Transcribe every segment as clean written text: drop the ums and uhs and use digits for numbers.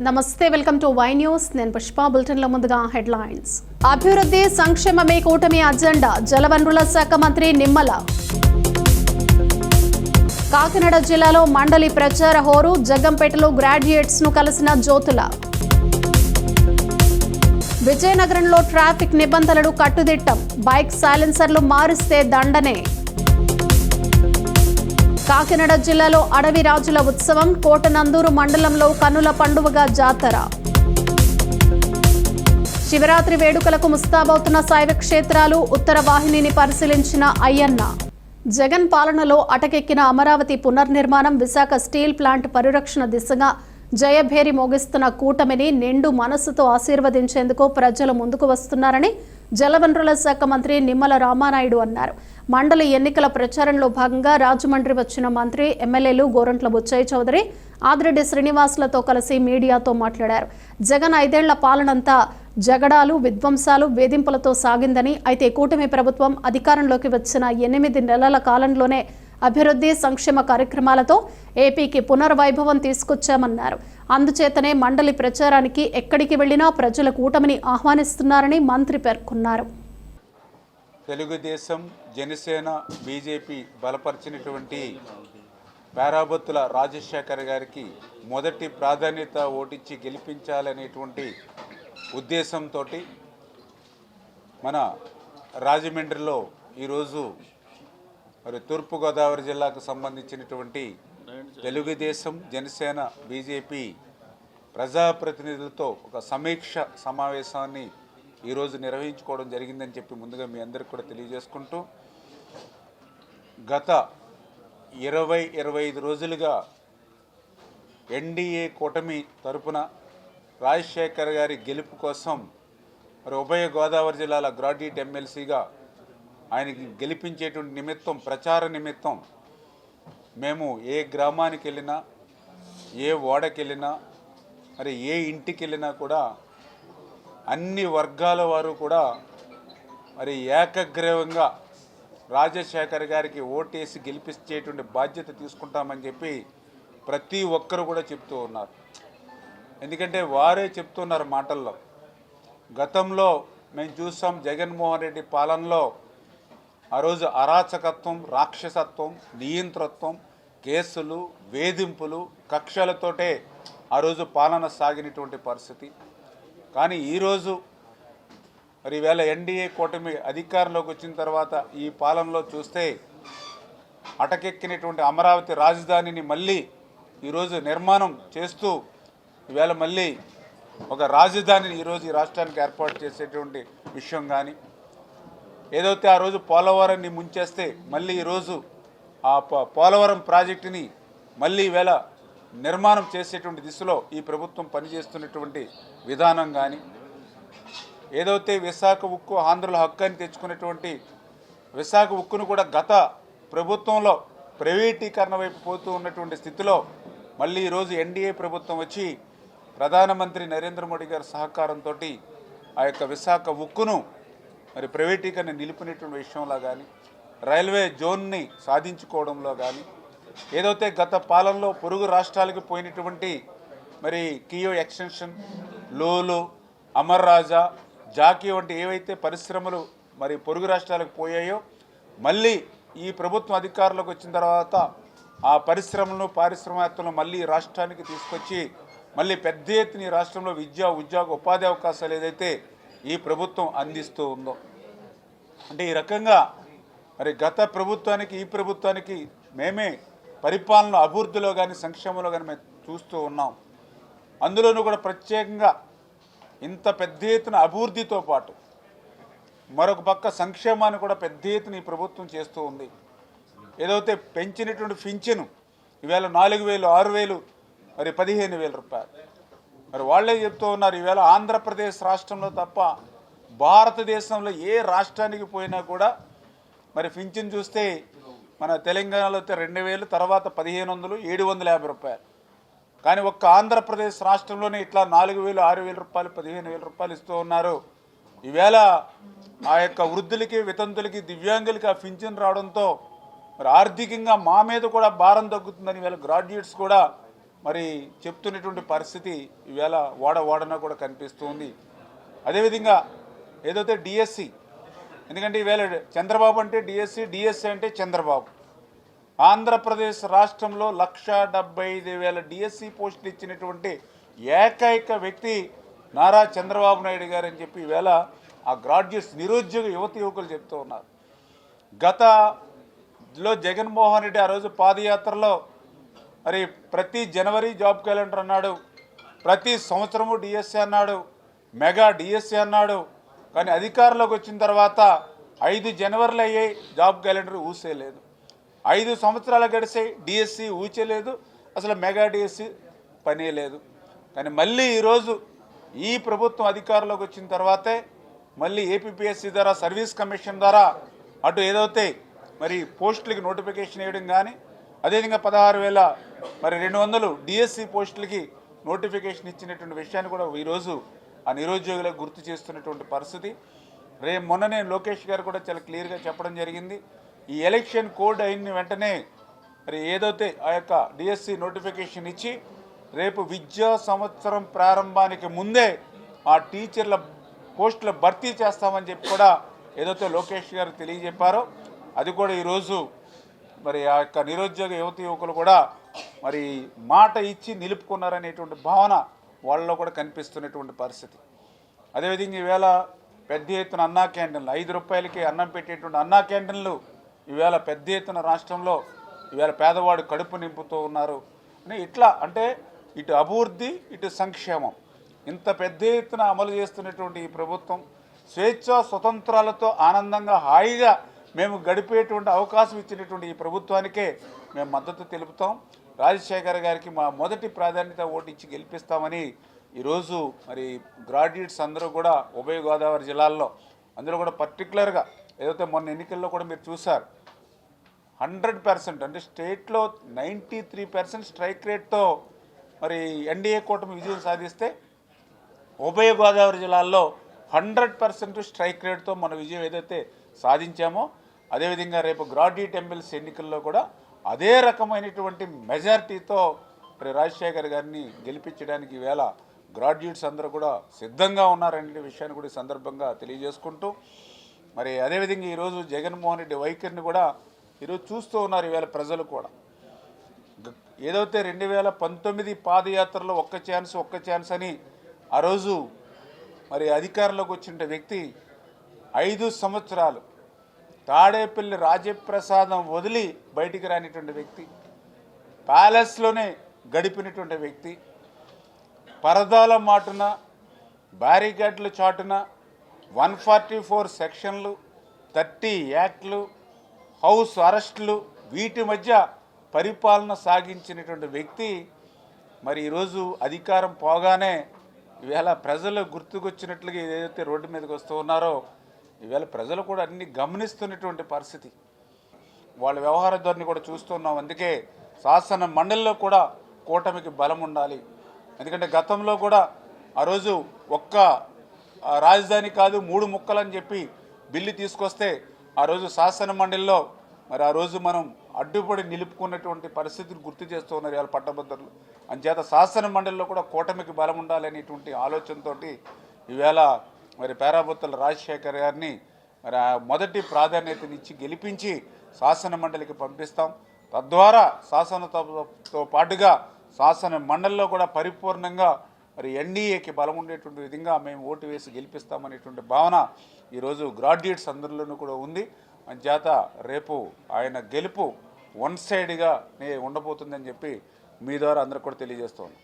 నమస్తే, welcome to Y news. నేను పుష్ప. బులెటిన్లో ముందుగా హెడ్లైన్స్. అభివృద్ధి సంక్షేమమే కూటమి అజెండా, జలవనరుల శాఖ మంత్రి నిమ్మల. కాకినాడ జిల్లాలో మండలి ప్రచార హోరు, జగ్గంపేటలో గ్రాడ్యుయేట్స్ ను కలిసిన జ్యోతుల. విజయనగరంలో ట్రాఫిక్ నిబంధనలు కట్టుదిట్టం, బైక్ సైలెన్సర్లు మారిస్తే దండనే. కాకినాడ జిల్లాలో అడవి రాజుల ఉత్సవం, కోటనందూరు మండలంలో కన్నుల పండువగా జాతర. శివరాత్రి వేడుకలకు ముస్తాబవుతున్న శైవ క్షేత్రాలు, ఉత్తర వాహినిని పరిశీలించిన అయ్యన్న. జగన్ పాలనలో అటకెక్కిన అమరావతి పునర్నిర్మాణం, విశాఖ స్టీల్ ప్లాంట్ పరిరక్షణ దిశగా జయభేరి మోగిస్తున్న కూటమిని నిండు మనసుతో ఆశీర్వదించేందుకు ప్రజలు ముందుకు వస్తున్నారని జలవనరుల శాఖ మంత్రి నిమ్మల రామానాయుడు అన్నారు. మండలి ఎన్నికల ప్రచారంలో భాగంగా రాజమండ్రి వచ్చిన మంత్రి, ఎమ్మెల్యేలు గోరంట్ల బుచ్చయ్య చౌదరి, ఆదిరెడ్డి శ్రీనివాసులతో కలిసి మీడియాతో మాట్లాడారు. జగన్ 5 ఏళ్ల పాలనంతా జగడాలు, విధ్వంసాలు, వేధింపులతో సాగిందని, అయితే కూటమి ప్రభుత్వం అధికారంలోకి వచ్చిన 8 నెలల కాలంలోనే అభివృద్ధి సంక్షేమ కార్యక్రమాలతో ఏపీకి పునర్వైభవం తీసుకొచ్చామన్నారు. అందుచేతనే మండలి ప్రచారానికి ఎక్కడికి వెళ్లినా ప్రజల కూటమిని ఆహ్వానిస్తున్నారని మంత్రి పేర్కొన్నారు. తెలుగుదేశం, జనసేన, బీజేపీ బలపరిచినటువంటి పేరాబత్తుల రాజశేఖర్ గారికి మొదటి ప్రాధాన్యత ఓటిచ్చి గెలిపించాలనేటువంటి ఉద్దేశంతో మన రాజమండ్రిలో ఈరోజు మరి తూర్పుగోదావరి జిల్లాకు సంబంధించినటువంటి తెలుగుదేశం, జనసేన, బీజేపీ ప్రజాప్రతినిధులతో ఒక సమీక్ష సమావేశాన్ని ఈరోజు నిర్వహించుకోవడం జరిగిందని చెప్పి ముందుగా మీ అందరికి కూడా తెలియజేసుకుంటూ, గత 20-25 రోజులుగా ఎన్డీఏ కూటమి తరపున రాజశేఖర్ గారి గెలుపు కోసం మరి ఉభయ గోదావరి జిల్లాల గ్రాడ్యుయేట్ ఎమ్మెల్సీగా ఆయనకి గెలిపించేటువంటి నిమిత్తం, ప్రచార నిమిత్తం మేము ఏ గ్రామానికి వెళ్ళినా, ఏ ఓడకి వెళ్ళినా, మరి ఏ ఇంటికి వెళ్ళినా కూడా అన్ని వర్గాల వారు కూడా మరి ఏకగ్రీవంగా రాజశేఖర్ గారికి ఓటేసి గెలిపించేటువంటి బాధ్యత తీసుకుంటామని చెప్పి ప్రతి ఒక్కరు కూడా చెప్తూ ఉన్నారు. ఎందుకంటే వారే చెప్తున్నారు మాటల్లో. గతంలో మేము చూసాం, జగన్మోహన్ రెడ్డి పాలనలో ఆ రోజు అరాచకత్వం, రాక్షసత్వం, నియంతృత్వం, కేసులు, వేధింపులు, కక్షలతోటే ఆ రోజు పాలన సాగినటువంటి పరిస్థితి. కానీ ఈరోజు మరి ఈవేళ ఎన్డీఏ కూటమి అధికారంలోకి వచ్చిన తర్వాత ఈ పాలనలో చూస్తే అటకెక్కినటువంటి అమరావతి రాజధానిని మళ్ళీ ఈరోజు నిర్మాణం చేస్తూ ఈవేళ మళ్ళీ ఒక రాజధానిని ఈరోజు ఈ రాష్ట్రానికి ఏర్పాటు చేసేటువంటి విషయం కానీ, ఏదైతే ఆ రోజు పోలవరాన్ని ముంచేస్తే మళ్ళీ ఈరోజు ఆ పోలవరం ప్రాజెక్టుని మళ్ళీ ఈవేళ నిర్మాణం చేసేటువంటి దిశలో ఈ ప్రభుత్వం పనిచేస్తున్నటువంటి విధానం కానీ, ఏదైతే విశాఖ ఉక్కు ఆంధ్రుల హక్కు అని తెచ్చుకున్నటువంటి విశాఖ ఉక్కును కూడా గత ప్రభుత్వంలో ప్రైవేటీకరణ వైపు పోతూ ఉన్నటువంటి స్థితిలో మళ్ళీ ఈరోజు ఎన్డీఏ ప్రభుత్వం వచ్చి ప్రధానమంత్రి నరేంద్ర మోడీ గారి సహకారంతో ఆ యొక్క విశాఖ ఉక్కును మరి ప్రైవేటీకరణ నిలిపినటువంటి విషయంలో కానీ, రైల్వే జోన్ని సాధించుకోవడంలో కానీ, ఏదైతే గత పాలనలో పొరుగు రాష్ట్రాలకు పోయినటువంటి మరి కియో ఎక్స్టెన్షన్, లోలు, అమర్ రాజా, జాకీ వంటి ఏవైతే పరిశ్రమలు మరి పొరుగు రాష్ట్రాలకు పోయాయో మళ్ళీ ఈ ప్రభుత్వం అధికారంలోకి వచ్చిన తర్వాత ఆ పరిశ్రమలను, పారిశ్రామికవేత్తలను మళ్ళీ రాష్ట్రానికి తీసుకొచ్చి మళ్ళీ పెద్ద ఎత్తున ఈ రాష్ట్రంలో విద్యా, ఉద్యోగ, ఉపాధి అవకాశాలు ఏదైతే ఈ ప్రభుత్వం అందిస్తూ ఉందో, అంటే ఈ రకంగా మరి గత ప్రభుత్వానికి ఈ ప్రభుత్వానికి మేమే పరిపాలన అభివృద్ధిలో కానీ, సంక్షేమంలో కానీ మేము చూస్తూ ఉన్నాం. అందులోనూ కూడా ప్రత్యేకంగా ఇంత పెద్ద ఎత్తున అభివృద్ధితో పాటు మరొక పక్క సంక్షేమాన్ని కూడా పెద్ద ఎత్తున ఈ ప్రభుత్వం చేస్తూ ఉంది. ఏదైతే పెంచినటువంటి పింఛను ఈవేళ 4,000, 6,000, మరి 15,000 రూపాయలు. మరి వాళ్ళే చెప్తూ ఉన్నారు, ఈవేళ ఆంధ్రప్రదేశ్ రాష్ట్రంలో తప్ప భారతదేశంలో ఏ రాష్ట్రానికి పోయినా కూడా మరి పింఛన్ చూస్తే మన తెలంగాణలో అయితే 2,000, తర్వాత 1,500, 750 రూపాయలు. కానీ ఒక్క ఆంధ్రప్రదేశ్ రాష్ట్రంలోనే ఇట్లా 4,000, 6,000 రూపాయలు, 15,000 రూపాయలు ఇస్తూ ఉన్నారు. ఈవేళ ఆ యొక్క వృద్ధులకి, వితంతులకి, దివ్యాంగులకి ఆ పింఛన్ రావడంతో మరి ఆర్థికంగా మా మీద కూడా భారం తగ్గుతుందని ఈవేళ గ్రాడ్యుయేట్స్ కూడా మరి చెప్తున్నటువంటి పరిస్థితి ఈవేళ వాడన కూడా కనిపిస్తుంది. అదేవిధంగా ఏదైతే డిఎస్సి, ఎందుకంటే ఈవేళ చంద్రబాబు అంటే డిఎస్సి అంటే చంద్రబాబు. ఆంధ్రప్రదేశ్ రాష్ట్రంలో 1,75,000 డిఎస్సి పోస్టులు ఇచ్చినటువంటి ఏకైక వ్యక్తి నారా చంద్రబాబు నాయుడు గారు అని చెప్పి ఈవేళ ఆ గ్రాడ్యుయేట్స్ నిరుద్యోగ యువకులు చెప్తూ ఉన్నారు. గతలో జగన్మోహన్ రెడ్డి ఆ రోజు పాదయాత్రలో మరి ప్రతి జనవరి జాబ్ క్యాలెండర్ అన్నాడు, ప్రతి సంవత్సరము డిఎస్సి అన్నాడు, మెగా డిఎస్సి అన్నాడు. కానీ అధికారంలోకి వచ్చిన తర్వాత 5 జనవరిలు అయ్యాయి, జాబ్ క్యాలెండర్ ఊసేయలేదు. 5 సంవత్సరాలు గడిచాయి, డిఎస్సి ఊచేలేదు, అసలు మెగా డిఎస్సి పనే లేదు. కానీ మళ్ళీ ఈరోజు ఈ ప్రభుత్వం అధికారంలోకి వచ్చిన తర్వాతే మళ్ళీ ఏపీపీఎస్సీ ద్వారా, సర్వీస్ కమిషన్ ద్వారా అటు ఏదైతే మరి పోస్టులకి నోటిఫికేషన్ వేయడం కానీ, అదేవిధంగా 16,200 డిఎస్సి పోస్టులకి నోటిఫికేషన్ ఇచ్చినటువంటి విషయాన్ని కూడా ఈరోజు ఆ నిరుద్యోగులకు గుర్తు చేస్తున్నటువంటి పరిస్థితి. మొన్ననే లోకేష్ గారు కూడా చాలా క్లియర్గా చెప్పడం జరిగింది. ఈ ఎలక్షన్ కోడ్ అయిన వెంటనే మరి ఏదైతే ఆ యొక్క డిఎస్సి నోటిఫికేషన్ ఇచ్చి రేపు విద్యా సంవత్సరం ప్రారంభానికి ముందే ఆ టీచర్ల పోస్టుల భర్తీ చేస్తామని చెప్పి కూడా ఏదైతే లోకేష్ గారు తెలియజెప్పారో అది కూడా ఈరోజు మరి ఆ యొక్క నిరుద్యోగ యువకులు కూడా మరి మాట ఇచ్చి నిలుపుకున్నారనేటువంటి భావన వాళ్ళలో కూడా కనిపిస్తున్నటువంటి పరిస్థితి. అదేవిధంగా ఈవేళ పెద్ద ఎత్తున అన్నా క్యాంటీన్లు, 5 రూపాయలకి అన్నం పెట్టేటువంటి అన్నా క్యాంటీన్లు ఈవేళ పెద్ద ఎత్తున రాష్ట్రంలో ఈవేళ పేదవాడు కడుపు నింపుతూ ఉన్నారు అని. ఇట్లా అంటే ఇటు అభివృద్ధి, ఇటు సంక్షేమం ఇంత పెద్ద ఎత్తున అమలు చేస్తున్నటువంటి ఈ ప్రభుత్వం స్వేచ్ఛ స్వతంత్రాలతో ఆనందంగా హాయిగా మేము గడిపేటువంటి అవకాశం ఇచ్చినటువంటి ఈ ప్రభుత్వానికే మేము మద్దతు తెలుపుతాం. రాజశేఖర్ గారికి మా మొదటి ప్రాధాన్యత ఓటు ఇచ్చి గెలిపిస్తామని ఈరోజు మరి గ్రాడ్యుయేట్స్ అందరూ కూడా ఉభయ గోదావరి జిల్లాల్లో, అందులో కూడా పర్టికులర్గా ఏదైతే మొన్న ఎన్నికల్లో కూడా మీరు చూశారు, 100% అంటే స్టేట్లో 93% స్ట్రైక్ రేట్తో మరి ఎన్డీఏ కూటమి విజయం సాధిస్తే ఉభయ గోదావరి జిల్లాల్లో 100% స్ట్రైక్ రేట్తో మన విజయం ఏదైతే సాధించామో, అదేవిధంగా రేపు గ్రాడ్యుయేట్ ఎమ్మెల్సీ ఎన్నికల్లో కూడా అదే రకమైనటువంటి మెజారిటీతో మరి రాజశేఖర్ గారిని గెలిపించడానికి ఈవేళ గ్రాడ్యుయేట్స్ అందరూ కూడా సిద్ధంగా ఉన్నారనే విషయాన్ని కూడా ఈ సందర్భంగా తెలియజేసుకుంటూ, మరి అదేవిధంగా ఈరోజు జగన్మోహన్ రెడ్డి వైఖరిని కూడా ఈరోజు చూస్తూ ఉన్నారు ఈవేళ ప్రజలు కూడా. ఏదైతే 2019 పాదయాత్రలో ఒక్క ఛాన్స్ అని ఆ రోజు మరి అధికారంలోకి వచ్చిన వ్యక్తి 5 సంవత్సరాలు తాడేపల్లి రాజప్రసాదం వదిలి బయటికి రానిటువంటి వ్యక్తి, ప్యాలెస్లోనే గడిపినటువంటి వ్యక్తి, పరదాల మాటున బ్యారికేడ్ల చాటున 144 సెక్షన్లు, 30 యాక్ట్లు, హౌస్ అరెస్టులు, వీటి మధ్య పరిపాలన సాగించినటువంటి వ్యక్తి మరి ఈరోజు అధికారం పోగానే ఈవేళ ప్రజలు గుర్తుకొచ్చినట్లుగా ఏదైతే రోడ్డు మీదకి వస్తూ ఉన్నారో ఈవేళ ప్రజలు కూడా అన్ని గమనిస్తున్నటువంటి పరిస్థితి. వాళ్ళ వ్యవహార ధోరణి కూడా చూస్తున్నాం. అందుకే శాసన మండలిలో కూడా కూటమికి బలం ఉండాలి. ఎందుకంటే గతంలో కూడా ఆ రోజు ఒక్క రాజధాని కాదు 3 ముక్కలని చెప్పి బిల్లు తీసుకొస్తే ఆ రోజు శాసన మండలిలో మరి ఆ రోజు మనం అడ్డుపడి నిలుపుకున్నటువంటి పరిస్థితిని గుర్తు చేస్తూ ఉన్నారు ఇవాళ పట్టభద్రులు. అంచేత శాసన మండలిలో కూడా కూటమికి బలం ఉండాలనేటువంటి ఆలోచనతో ఈవేళ మరి పేరాబొత్తుల రాజశేఖర్ గారిని మరి మొదటి ప్రాధాన్యతనిచ్చి గెలిపించి శాసన మండలికి పంపిస్తాం. తద్వారా శాసనతో పాటుగా శాసన మండలిలో కూడా పరిపూర్ణంగా మరి ఎన్డీఏకి బలం ఉండేటువంటి విధంగా మేము ఓటు వేసి గెలిపిస్తామనేటువంటి భావన ఈరోజు గ్రాడ్యుయేట్స్ అందరిలోనూ కూడా ఉంది. అంచేత రేపు ఆయన గెలుపు వన్ సైడ్గానే ఉండబోతుందని చెప్పి మీ ద్వారా అందరికి కూడా తెలియజేస్తాను.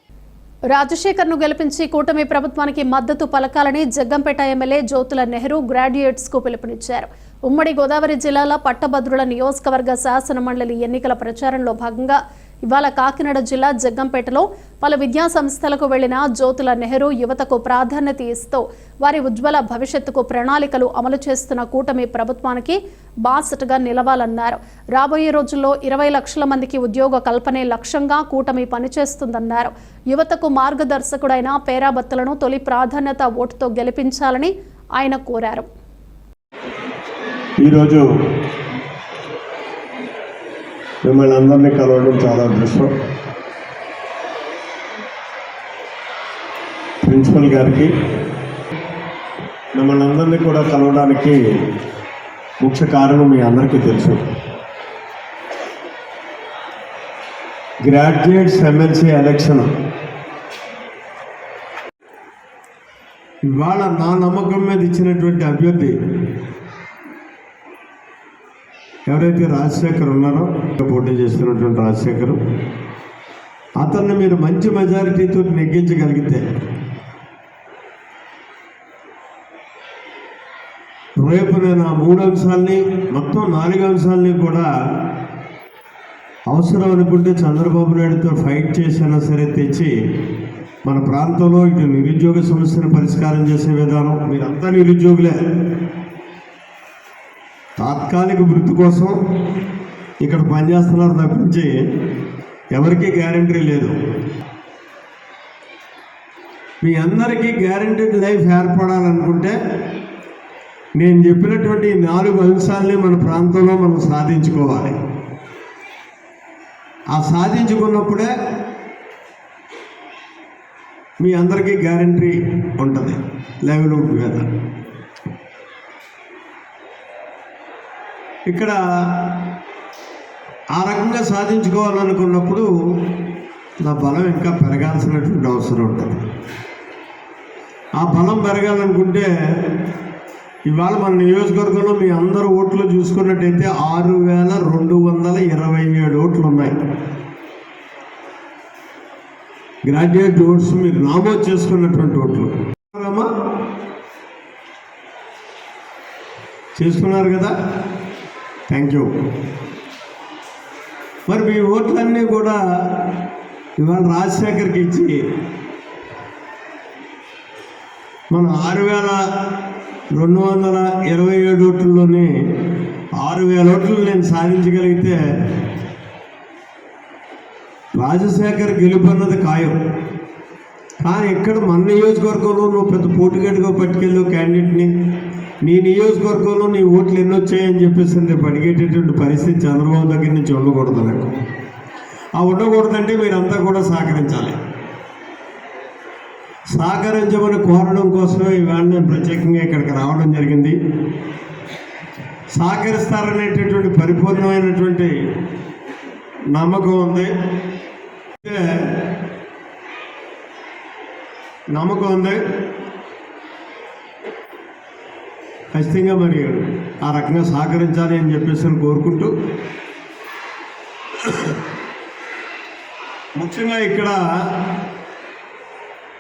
రాజశేఖర్ను గెలిపించి కూటమి ప్రభుత్వానికి మద్దతు పలకాలని జగ్గంపేట ఎమ్మెల్యే జ్యోతుల నెహ్రూ గ్రాడ్యుయేట్స్ కు పిలుపునిచ్చారు. ఉమ్మడి గోదావరి జిల్లాల పట్టభద్రుల నియోజకవర్గ శాసన మండలి ఎన్నికల ప్రచారంలో భాగంగా ఇవాళ కాకినాడ జిల్లా జగ్గంపేటలో పలు విద్యా సంస్థలకు వెళ్లిన జ్యోతుల నెహ్రూ యువతకు ప్రాధాన్యత ఇస్తూ వారి ఉజ్వల భవిష్యత్తుకు ప్రణాళికలు అమలు చేస్తున్న కూటమి ప్రభుత్వానికి బాసటగా నిలవాలన్నారు. రాబోయే రోజుల్లో 20 లక్షల మందికి ఉద్యోగ కల్పనే లక్ష్యంగా కూటమి పనిచేస్తుందన్నారు. యువతకు మార్గదర్శకుడైన పేరాబత్తులను తొలి ప్రాధాన్యత ఓటుతో గెలిపించాలని ఆయన కోరారు. ఈరోజు మిమ్మల్ని అందరినీ కలవడం చాలా అదృష్టం. ప్రిన్సిపల్ గారికి, మిమ్మల్ని అందరినీ కూడా కలవడానికి ముఖ్య కారణం మీ అందరికీ తెలుసు. గ్రాడ్యుయేట్స్ ఎమ్మెల్సీ ఎలక్షన్ ఇవాళ నా నమ్మకం మీద ఇచ్చినటువంటి అభ్యర్థి ఎవరైతే రాజశేఖర్ ఉన్నారో, పోటీ చేస్తున్నటువంటి రాజశేఖర్, అతన్ని మీరు మంచి మెజారిటీతో నెగ్గించగలిగితే రేపు నేను ఆ 3 అంశాలని మొత్తం 4 అంశాలని కూడా అవసరం అనుకుంటే చంద్రబాబు నాయుడుతో ఫైట్ చేసినా సరే తెచ్చి మన ప్రాంతంలో ఇటు నిరుద్యోగ సమస్యను పరిష్కారం చేసే విధానం. మీరంతా నిరుద్యోగులే, తాత్కాలిక వృత్తి కోసం ఇక్కడ పనిచేస్తున్నారు తప్పించి ఎవరికీ గ్యారంటీ లేదు. మీ అందరికీ గ్యారంటీడ్ లైఫ్ ఏర్పడాలనుకుంటే నేను చెప్పినటువంటి 4 అంశాలని మన ప్రాంతంలో మనం సాధించుకోవాలి. ఆ సాధించుకున్నప్పుడే మీ అందరికీ గ్యారంటీ ఉంటుంది లైవ్లీహుడ్ మీద. ఇక్కడ ఆ రకంగా సాధించుకోవాలనుకున్నప్పుడు నా బలం ఇంకా పెరగాల్సినటువంటి అవసరం ఉంటుంది. ఆ బలం పెరగాలనుకుంటే ఇవాళ మన నియోజకవర్గంలో మీ అందరూ ఓట్లు చూసుకున్నట్టయితే 6,227 ఓట్లు ఉన్నాయి. గ్రాడ్యుయేట్ ఓట్స్ మీరు నామోదు చేసుకున్నటువంటి ఓట్లు చేసుకున్నారు కదా, థ్యాంక్ యూ. మరి మీ ఓట్లన్నీ కూడా ఇవాళ రాజశేఖర్కి ఇచ్చి మనం 6,227 ఓట్లలోనే 6,000 ఓట్లు నేను సాధించగలిగితే రాజశేఖర్ గెలుపన్నది ఖాయం. కానీ ఇక్కడ మన నియోజకవర్గంలో నువ్వు పెద్ద పోటీగడ్డుగా పట్టుకెళ్ళు క్యాండిడేట్ని, నీ నియోజకవర్గంలో నీ ఓట్లు ఎన్ని వచ్చాయని చెప్పేసి రేపు అడిగేటటువంటి పరిస్థితి చంద్రబాబు దగ్గర నుంచి ఉండకూడదు. నాకు ఆ ఉండకూడదంటే మీరంతా కూడా సహకరించాలి. సహకరించమని కోరడం కోసమే ఇవాళ నేను ప్రత్యేకంగా ఇక్కడికి రావడం జరిగింది. సహకరిస్తారనేటటువంటి పరిపూర్ణమైనటువంటి నమ్మకం ఉంది. ఖచ్చితంగా మరి ఆ రకంగా సహకరించాలి అని చెప్పేసి కోరుకుంటూ, ముఖ్యంగా ఇక్కడ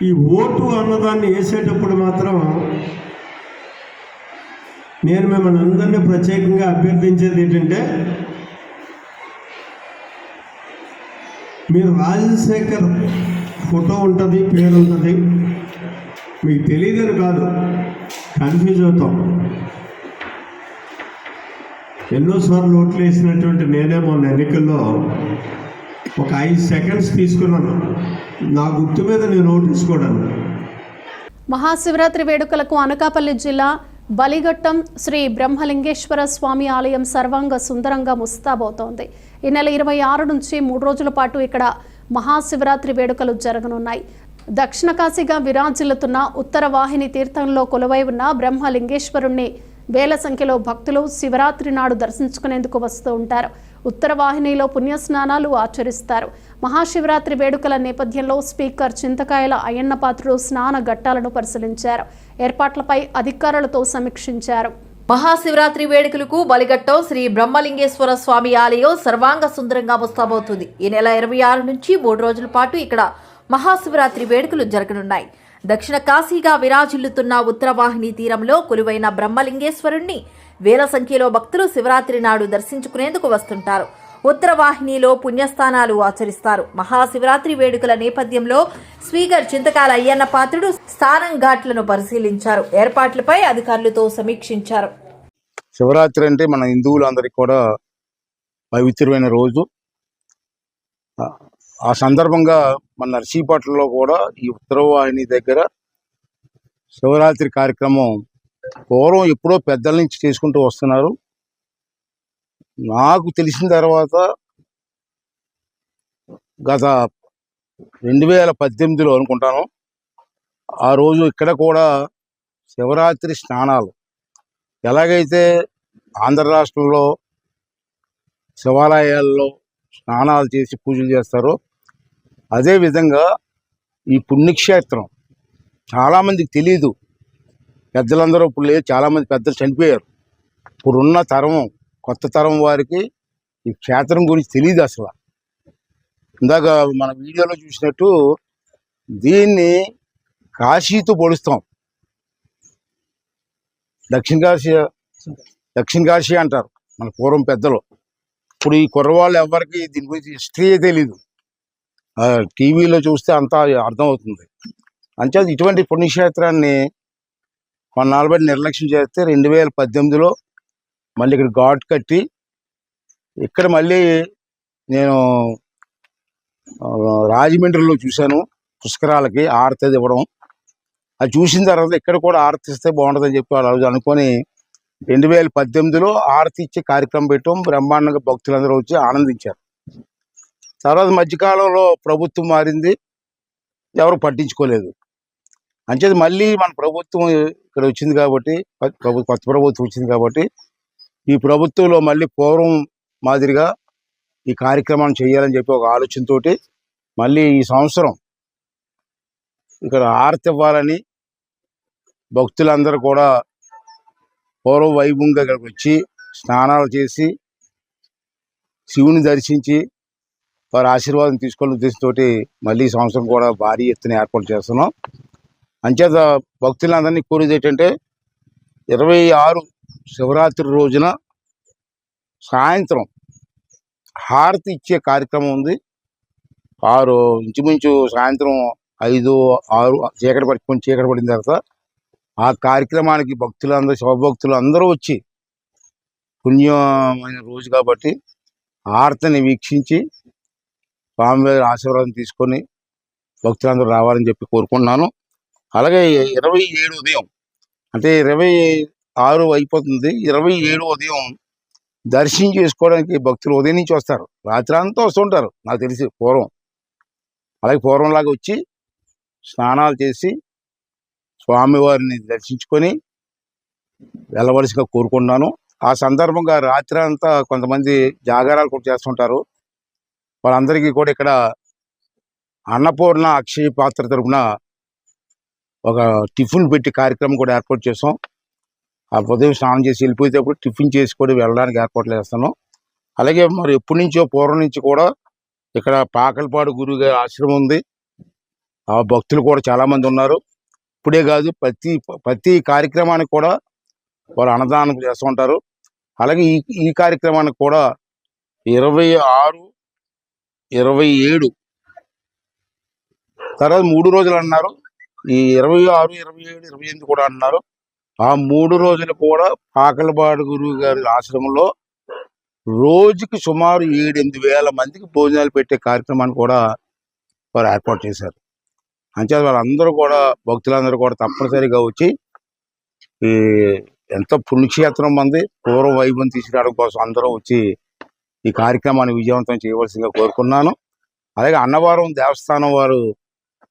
ఈ ఓటు అన్నదాన్ని వేసేటప్పుడు మాత్రం నేను మిమ్మల్ని అందరినీ ప్రత్యేకంగా అభ్యర్థించేది ఏంటంటే, మీరు రాజశేఖర్ ఫోటో ఉంటుంది, పేరు ఉంటుంది, మీకు తెలియదని కాదు, కన్ఫ్యూజ్ అవుతాం. ఎన్నోసార్లు ఓట్లు వేసినటువంటి నేనే మొన్న ఎన్నికల్లో ఒక 5 సెకండ్స్ తీసుకున్నాను, నా గుర్తు మీద నేను ఓటు వేసుకోవడానికి. మహాశివరాత్రి వేడుకలకు అనకాపల్లి జిల్లా బలిఘట్టం శ్రీ బ్రహ్మలింగేశ్వర స్వామి ఆలయం సర్వాంగ సుందరంగా ముస్తాబవుతోంది. ఈ నెల 26 నుంచి 3 రోజుల పాటు ఇక్కడ మహాశివరాత్రి వేడుకలు జరగనున్నాయి. దక్షిణ కాశీగా విరాజిల్లుతున్న ఉత్తర వాహిని తీర్థంలో కొలువై ఉన్న బ్రహ్మలింగేశ్వరుణ్ణి వేల సంఖ్యలో భక్తులు శివరాత్రి నాడు దర్శించుకునేందుకు వస్తూ ఉంటారు. ఉత్తర వాహినిలో పుణ్యస్నానాలు ఆచరిస్తారు. మహాశివరాత్రి వేడుకల నేపథ్యంలో స్పీకర్ చింతకాయల అయ్యన్న పాత్రుడు స్నాన ఘట్టాలను పరిశీలించారు. ఏర్పాట్లపై అధికారులతో సమీక్షించారు. మహాశివరాత్రి వేడుకలకు బలిఘట్టం శ్రీ బ్రహ్మలింగేశ్వర స్వామి ఆలయం సర్వాంగ సుందరంగా ముస్తాబవుతుంది. ఈ నెల 26 నుంచి 3 రోజుల పాటు ఇక్కడ మహాశివరాత్రి వేడుకలు జరగనున్నాయి. దక్షిణ కాశీగా విరాజిల్లుతున్న ఉత్తరవాహిని తీరంలో కొలువైన బ్రహ్మలింగేశ్వరుణ్ణి వేల సంఖ్యలో భక్తులు శివరాత్రి నాడు దర్శించుకునేందుకు వస్తుంటారు. ఉత్తరవాహినిలో పుణ్యస్థానాలు ఆచరిస్తారు. మహాశివరాత్రి వేడుకల నేపథ్యంలో స్పీకర్ చింతకాల అయ్యన్న పాత్రుడు స్నానం ఘాట్లను పరిశీలించారు. ఏర్పాట్లపై అధికారులతో సమీక్షించారు. శివరాత్రి అంటే మన హిందువులందరికీ కూడా పవిత్రమైన రోజు. ఆ సందర్భంగా మన నర్సీపట్నంలో కూడా ఈ ఉత్తరవాహిని దగ్గర శివరాత్రి కార్యక్రమం పూర్వం ఎప్పుడో పెద్దల నుంచి చేసుకుంటూ వస్తున్నారు. నాకు తెలిసిన తర్వాత గత 2018లో అనుకుంటాను ఆ రోజు ఇక్కడ కూడా శివరాత్రి స్నానాలు ఎలాగైతే ఆంధ్ర రాష్ట్రంలో శివాలయాల్లో స్నానాలు చేసి పూజలు చేస్తారో అదేవిధంగా ఈ పుణ్యక్షేత్రం చాలామందికి తెలియదు. పెద్దలందరూ ఇప్పుడు లేదు, చాలామంది పెద్దలు చనిపోయారు. ఇప్పుడున్న తరం, కొత్త తరం వారికి ఈ క్షేత్రం గురించి తెలియదు అసలు. ఇందాక మన వీడియోలో చూసినట్టు దీన్ని కాశీతో పోలుస్తాం. దక్షిణ కాశీ అంటారు మన పూర్వం పెద్దలు. ఇప్పుడు ఈ కుర్రవాళ్ళు ఎవరికి దీని గురించి హిస్టరీయే తెలీదు. టీవీలో చూస్తే అంతా అర్థమవుతుంది. అంచేత ఇటువంటి పుణ్యక్షేత్రాన్ని కొన్నాళ్ళ బట్టి నిర్లక్ష్యం చేస్తే 2018లో మళ్ళీ ఇక్కడ ఘాట్ కట్టి ఇక్కడ మళ్ళీ నేను రాజమండ్రిలో చూశాను పుష్కరాలకి ఆరతి ఇవ్వడం. అది చూసిన తర్వాత ఇక్కడ కూడా ఆరతి ఇస్తే బాగుంటుందని చెప్పి ఆ రోజు అనుకొని 2018లో ఆరతి ఇచ్చే కార్యక్రమం పెట్టాం. బ్రహ్మాండంగా భక్తులందరూ వచ్చి ఆనందించారు. తర్వాత మధ్యకాలంలో ప్రభుత్వం మారింది, ఎవరు పట్టించుకోలేదు. అంచేది మళ్ళీ మన ప్రభుత్వం ఇక్కడ వచ్చింది కాబట్టి, కొత్త ప్రభుత్వం వచ్చింది కాబట్టి ఈ ప్రభుత్వంలో మళ్ళీ పూర్వం మాదిరిగా ఈ కార్యక్రమాన్ని చేయాలని చెప్పి ఒక ఆలోచనతో మళ్ళీ ఈ సంవత్సరం ఇక్కడ ఆరతి ఇవ్వాలని భక్తులందరూ కూడా పూర్వ వైభవంగా ఇక్కడికి వచ్చి స్నానాలు చేసి శివుని దర్శించి వారి ఆశీర్వాదం తీసుకునే ఉద్దేశంతో మళ్ళీ ఈ సంవత్సరం కూడా భారీ ఎత్తున ఏర్పాటు చేస్తున్నాం. అంచేత భక్తులందరినీ కోరేది ఏంటంటే 26 శివరాత్రి రోజున సాయంత్రం హారతి ఇచ్చే కార్యక్రమం ఉంది. ఇంచుమించు సాయంత్రం 5, 6 చీకటి పడిన తర్వాత ఆ కార్యక్రమానికి భక్తులందరూ, శివభక్తులు అందరూ వచ్చి పుణ్యమైన రోజు కాబట్టి హారతిని వీక్షించి స్వామివారి ఆశీర్వాదం తీసుకొని భక్తులందరూ రావాలని చెప్పి కోరుకుంటున్నాను. అలాగే 27 ఉదయం, అంటే 26 అయిపోతుంది, 27 ఉదయం దర్శనం చేసుకోవడానికి భక్తులు ఉదయం నుంచి వస్తారు, రాత్రి అంతా వస్తుంటారు నాకు తెలిసి పూర్వం. అలాగే పూర్వంలాగా వచ్చి స్నానాలు చేసి స్వామివారిని దర్శించుకొని వెళ్ళవలసిగా కోరుకుంటున్నాను. ఆ సందర్భంగా రాత్రి అంతా కొంతమంది జాగారాలు కూడా చేస్తుంటారు. వాళ్ళందరికీ కూడా ఇక్కడ అన్నపూర్ణ అక్షయ పాత్ర తరపున ఒక టిఫిన్ పెట్టి కార్యక్రమం కూడా ఏర్పాటు చేసాం. ఆ ఉదయం స్నానం చేసి వెళ్ళిపోయేటప్పుడు టిఫిన్ చేసి కూడా వెళ్ళడానికి ఏర్పాట్లు చేస్తాను. అలాగే మరి ఎప్పటి నుంచో పూర్వం నుంచి కూడా ఇక్కడ పాకలపాడు గురువు గారి ఆశ్రమం ఉంది. ఆ భక్తులు కూడా చాలామంది ఉన్నారు. ఇప్పుడే కాదు, ప్రతి కార్యక్రమానికి కూడా వారు అన్నదానం చేస్తూ ఉంటారు. అలాగే ఈ కార్యక్రమానికి కూడా 26, 27 తర్వాత 3 రోజులు అన్నారు. ఈ 26, 27, 28 కూడా అన్నారు. ఆ 3 రోజులు కూడా పాకలపాడు గురువు గారి ఆశ్రమంలో రోజుకి సుమారు 7-8 వేల మందికి భోజనాలు పెట్టే కార్యక్రమాన్ని కూడా వారు ఏర్పాటు చేశారు. అంచేత వాళ్ళందరూ కూడా, భక్తులందరూ కూడా తప్పనిసరిగా వచ్చి ఈ ఎంతో పుణ్యక్షేత్రం మంది పూర్వ వైభవం తీసుకురావడం కోసం అందరూ వచ్చి ఈ కార్యక్రమాన్ని విజయవంతం చేయవలసిందిగా కోరుకున్నాను. అలాగే అన్నవరం దేవస్థానం వారు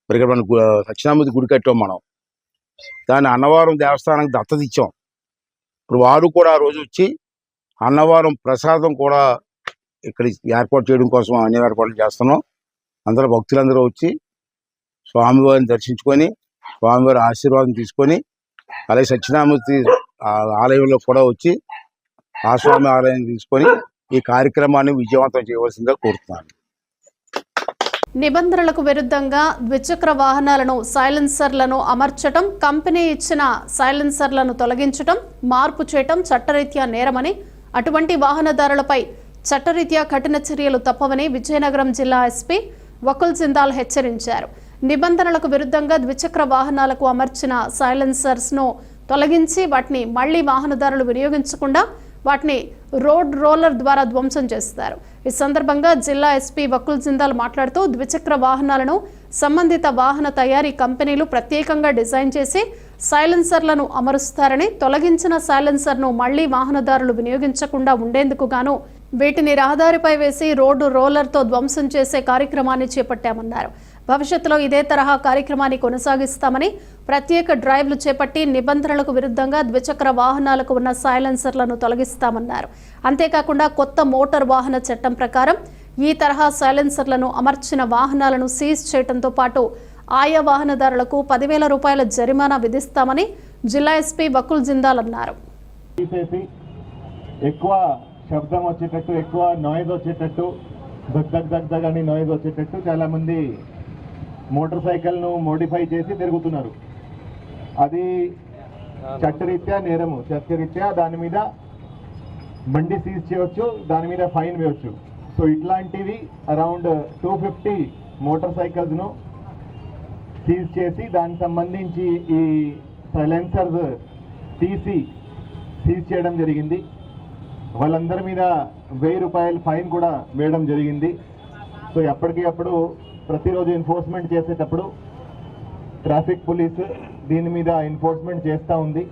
ఇక్కడ మన దక్షిణామూర్తి గుడి కట్టాం మనం, దాన్ని అన్నవరం దేవస్థానానికి దత్తత ఇచ్చాం. ఇప్పుడు వారు కూడా ఆ రోజు వచ్చి అన్నవరం ప్రసాదం కూడా ఇక్కడ ఏర్పాటు చేయడం కోసం అన్ని ఏర్పాట్లు చేస్తున్నాం. అందరూ భక్తులందరూ వచ్చి స్వామివారిని దర్శించుకొని స్వామివారి ఆశీర్వాదం తీసుకొని, అలాగే సత్యనామూర్తి ఆలయంలో కూడా వచ్చి ఆ స్వామి ఆలయం తీసుకొని ఈ కార్యక్రమాన్ని విజయవంతం చేయవలసిందిగా కోరుతున్నాను. నిబంధనలకు విరుద్ధంగా ద్విచక్ర వాహనాలను సైలెన్సర్లను అమర్చటం, కంపెనీ ఇచ్చిన సైలెన్సర్లను తొలగించటం, మార్పు చేయటం చట్టరీత్యా నేరమని, అటువంటి వాహనదారులపై చట్టరీత్యా కఠిన చర్యలు తప్పవని విజయనగరం జిల్లా ఎస్పీ వకుల్ జిందాల్ హెచ్చరించారు. నిబంధనలకు విరుద్ధంగా ద్విచక్ర వాహనాలకు అమర్చిన సైలెన్సర్స్ను తొలగించి వాటిని మళ్లీ వాహనదారులు వినియోగించకుండా వాటిని రోడ్ రోలర్ ద్వారా ధ్వంసం చేస్తారు. ఈ సందర్భంగా జిల్లా ఎస్పీ వకుల్ జిందాల్ మాట్లాడుతూ, ద్విచక్ర వాహనాలను సంబంధిత వాహన తయారీ కంపెనీలు ప్రత్యేకంగా డిజైన్ చేసి సైలెన్సర్లను అమరుస్తారని, తొలగించిన సైలెన్సర్ను మళ్లీ వాహనదారులు వినియోగించకుండా ఉండేందుకు గాను వీటిని రహదారిపై వేసి రోడ్డు రోలర్తో ధ్వంసం చేసే కార్యక్రమాన్ని చేపట్టామన్నారు. భవిష్యత్తులో ఇదే తరహా కార్యక్రమాన్ని కొనసాగిస్తామని, ప్రత్యేక డ్రైవ్లు చేపట్టి నిబంధనలకు విరుద్ధంగా ద్విచక్ర వాహనాలకు ఉన్న సైలెన్సర్లను తొలగిస్తామన్నారు. అంతేకాకుండా కొత్త మోటార్ వాహన చట్టం ప్రకారం ఈ తరహా సైలెన్సర్లను అమర్చిన వాహనాలను సీజ్ చేయడంతో పాటు ఆయా వాహనదారులకు 10,000 రూపాయల జరిమానా విధిస్తామని జిల్లా ఎస్పీ బకుల్ జిందాల్ అన్నారు. ఎక్కువ శబ్దం వచ్చేటట్టు, ఎక్కువ నాయిస్ వచ్చేటట్టు, దగ్ అని నాయిస్ వచ్చేటట్టు చాలామంది మోటార్ సైకిల్ను మోడిఫై చేసి తిరుగుతున్నారు. అది చట్టరీత్యా నేరము. చట్టరీత్యా దాని మీద బండి సీజ్ చేయవచ్చు, దాని మీద ఫైన్ వేయవచ్చు. సో ఇట్లాంటివి అరౌండ్ 250 మోటార్ సైకిల్స్ను సీజ్ చేసి దానికి సంబంధించి ఈ సైలెన్సర్స్ తీసి సీజ్ చేయడం జరిగింది. వాళ్ళందరి మీద 1000 రూపాయల ఫైన్ కూడా వేయడం జరిగింది. సో ఎప్పటికప్పుడు ప్రతిరోజు ఎన్ఫోర్స్మెంట్ చేసేటప్పుడు ట్రాఫిక్ పోలీసు దీని మీద ఎన్ఫోర్స్మెంట్ చేస్తూ ఉంది.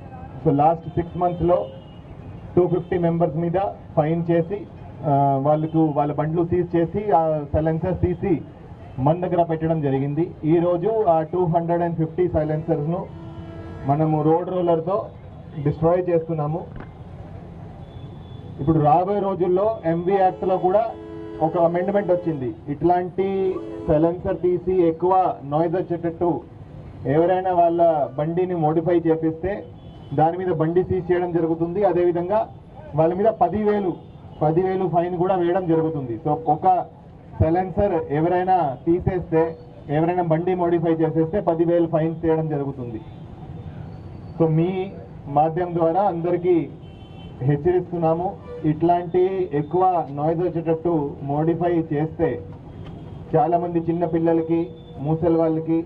సో లాస్ట్ 6 monthsలో 250 మెంబర్స్ మీద ఫైన్ చేసి వాళ్ళ బండ్లు సీజ్ చేసి ఆ సైలెన్సర్స్ తీసి మన దగ్గర పెట్టడం జరిగింది. ఈరోజు ఆ 250 సైలెన్సర్స్ను మనము రోడ్ రోలర్తో డిస్ట్రాయ్ చేస్తున్నాము. ఇప్పుడు రాబోయే రోజుల్లో MV యాక్ట్లో కూడా ఒక అమెండ్మెంట్ వచ్చింది. ఇట్లాంటి సైలెన్సర్ తీసి ఎక్కువ నాయిస్ వచ్చేటట్టు ఎవరైనా వాళ్ళ బండిని మోడిఫై చేపిస్తే దాని మీద బండి సీజ్ చేయడం జరుగుతుంది. అదేవిధంగా వాళ్ళ మీద 10,000 ఫైన్ కూడా వేయడం జరుగుతుంది. సో ఒక సైలెన్సర్ ఎవరైనా తీసేస్తే, ఎవరైనా బండి మోడిఫై చేసేస్తే 10,000 ఫైన్ చేయడం జరుగుతుంది. సో మీ మాధ్యమం ద్వారా అందరికీ హెచ్చరిస్తున్నాము, ఇట్లాంటి ఎక్కువ నాయిస్ వచ్చేటట్టు మోడిఫై చేస్తే చాలామంది చిన్న పిల్లలకి, ముసలి వాళ్ళకి,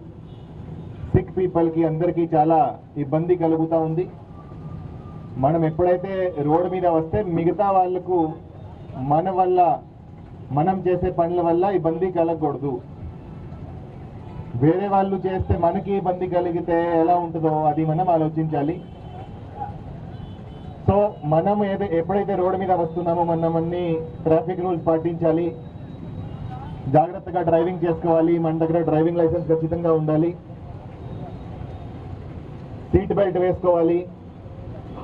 సిక్ పీపుల్కి అందరికీ చాలా ఇబ్బంది కలుగుతూ ఉంది. మనం ఎప్పుడైతే రోడ్డు మీద వస్తే మిగతా వాళ్ళకు మనం చేసే పనుల వల్ల ఇబ్బంది కలగకూడదు. వేరే వాళ్ళు చేస్తే మనకి ఇబ్బంది కలిగితే ఎలా ఉంటుందో అది మనం ఆలోచించాలి. సో మనం ఎప్పుడైతే రోడ్డు మీద వస్తున్నామో మనం అన్ని ట్రాఫిక్ రూల్స్ పాటించాలి, జాగ్రత్తగా డ్రైవింగ్ చేసుకోవాలి. మన దగ్గర డ్రైవింగ్ లైసెన్స్ ఖచ్చితంగా ఉండాలి, సీట్ బెల్ట్ వేసుకోవాలి,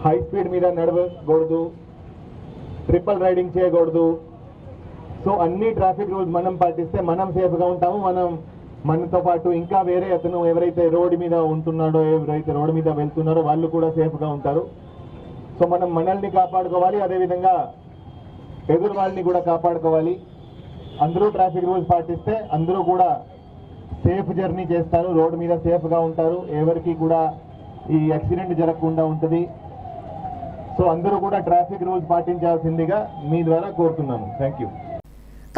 హై స్పీడ్ మీద నడవకూడదు, ట్రిపుల్ రైడింగ్ చేయకూడదు. సో అన్ని ట్రాఫిక్ రూల్స్ మనం పాటిస్తే మనం సేఫ్గా ఉంటాము. మనతో పాటు ఇంకా వేరే అతను ఎవరైతే రోడ్డు మీద ఉంటున్నాడో, ఎవరైతే రోడ్డు మీద వెళ్తున్నారో వాళ్ళు కూడా సేఫ్గా ఉంటారు. సో మనం మనల్ని కాపాడుకోవాలి, అదేవిధంగా ఎదురు వాళ్ళని కూడా కాపాడుకోవాలి. అందరూ ట్రాఫిక్ రూల్స్ పాటిస్తే అందరూ కూడా సేఫ్ జర్నీ చేస్తారు, రోడ్డు మీద సేఫ్గా ఉంటారు, ఎవరికి కూడా ఈ యాక్సిడెంట్ జరగకుండా ఉంటుంది. సో అందరూ కూడా ట్రాఫిక్ రూల్స్ పాటించాల్సిందిగా మీ ద్వారా కోరుతున్నాను. Thank you.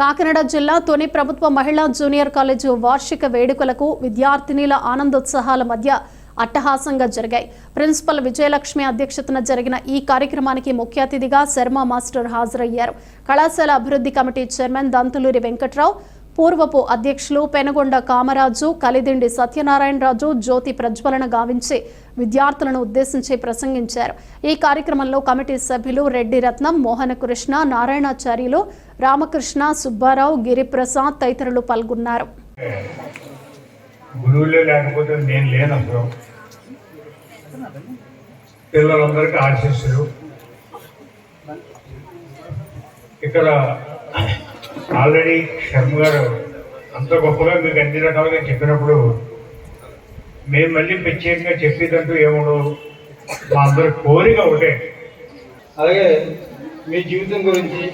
కాకినాడ జిల్లా తొని ప్రభుత్వ మహిళా జూనియర్ కాలేజీ వార్షిక వేడుకలకు విద్యార్థినిల ఆనందోత్సాహాల మధ్య అట్టహాసంగా జరిగాయి. ప్రిన్సిపల్ విజయలక్ష్మి అధ్యక్షతన జరిగిన ఈ కార్యక్రమానికి ముఖ్య అతిథిగా శర్మ మాస్టర్ హాజరయ్యారు. కళాశాల అభివృద్ధి కమిటీ చైర్మన్ దంతులూరి వెంకట్రావు, పూర్వపు అధ్యక్షులు పెనుగొండ కామరాజు, కలిదిండి సత్యనారాయణరాజు జ్యోతి ప్రజ్వలన గావించి విద్యార్థులను ఉద్దేశించి ప్రసంగించారు. ఈ కార్యక్రమంలో కమిటీ సభ్యులు రెడ్డి రత్నం, మోహనకృష్ణ, నారాయణాచార్యులు, రామకృష్ణ, సుబ్బారావు, గిరిప్రసాద్ తదితరులు పాల్గొన్నారు. గురువులే లేకపోతే నేను లేను. అసలు పిల్లలందరికీ ఆశీస్సులు. ఇక్కడ ఆల్రెడీ శర్మ గారు అంత గొప్పగా మీకు అన్ని రకాలుగా చెప్పినప్పుడు మేము మళ్ళీ ప్రత్యేకంగా చెప్పేదంటూ ఏముండవు. మా అందరి కోరిక ఒకటే. అలాగే మీ జీవితం గురించి,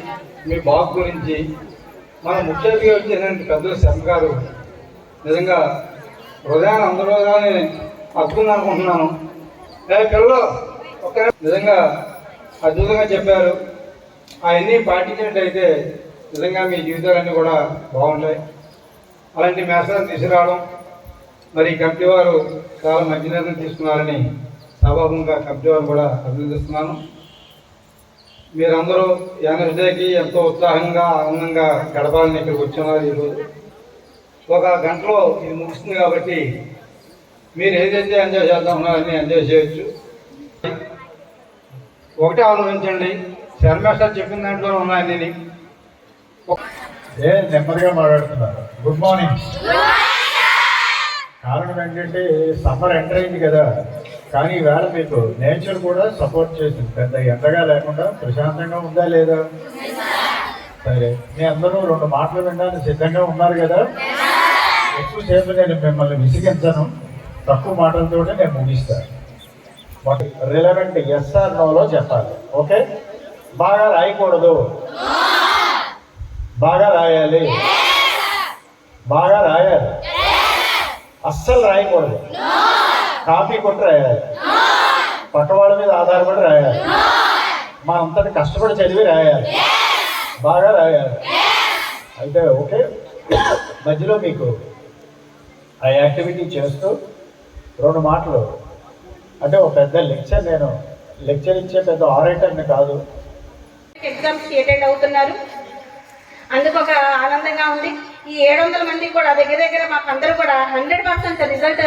మీ బాబు గురించి మన ముఖ్య అతిథిగా వచ్చేటువంటి పెద్దలు శర్మ గారు నిజంగా హృదయాన్ని అందరూగానే అద్భుతం అనుకుంటున్నాను. పిల్లలు ఒక నిజంగా అద్భుతంగా చెప్పారు. అవన్నీ పాటించినట్టయితే నిజంగా మీ జీవితాలన్నీ కూడా బాగుంటాయి. అలాంటి మెసేజ్ తీసుకురావడం, మరి కమిటీ వారు చాలా మంచి నిర్ణయం తీసుకున్నారని సభాముఖంగా కమిటీ వారు కూడా అభినందిస్తున్నాను. మీరందరూ యానివర్సరీకి ఎంతో ఉత్సాహంగా, ఆనందంగా గడపాలని ఇక్కడికి వచ్చున్నారు. ఈరోజు 1 గంటలో ఇది ముగుస్తుంది కాబట్టి మీరు ఏదైతే ఎంజాయ్ చేద్దామన్నారని ఎంజాయ్ చేయొచ్చు. ఒకటే ఆలోచించండి, శర్మేశ్వర్ చెప్పిన దాంట్లో ఉన్నాయని. నెమ్మదిగా మాట్లాడుతున్నారు. Good morning. కారణం ఏంటంటే సమ్మర్ ఎంటర్ అయింది కదా, కానీ ఈవేళ మీకు నేచర్ కూడా సపోర్ట్ చేసింది. పెద్ద ఎండగా లేకుండా ప్రశాంతంగా ఉందా లేదా? సరే, మీ అందరూ 2 మాటలు వినడానికి సిద్ధంగా ఉన్నారు కదా? ఎక్కువసేపు నేను మిమ్మల్ని విసిగించను, తక్కువ మాటలతోనే నేను ముగిస్తాను. రిలవెంట్ ఎస్ ఆర్ నోలో చెప్పాలి. ఓకే, బాగా రాయకూడదు, బాగా రాయాలి, బాగా రాయాలి, అస్సలు రాయకూడదు, కాపీ కొట్టి రాయాలి, పక్కవాళ్ళ మీద ఆధారపడి రాయాలి, మా అంతటి కష్టపడి చదివి రాయాలి, బాగా రాయాలి. అయితే ఓకే, మధ్యలో మీకు ఆ యాక్టివిటీ చేస్తూ 2 మాటలు, అంటే ఒక పెద్ద లెక్చర్, నేను లెక్చర్ ఇచ్చే పెద్ద ఆరేటర్ని కాదు. ఎగ్జామ్స్ అటెండ్ అవుతున్నారు, అందుకు ఒక ఆనందంగా ఉంది. ఈ 700 మంది కూడా దగ్గర దగ్గర మాకు అందరూ కూడా 100% రిజల్ట్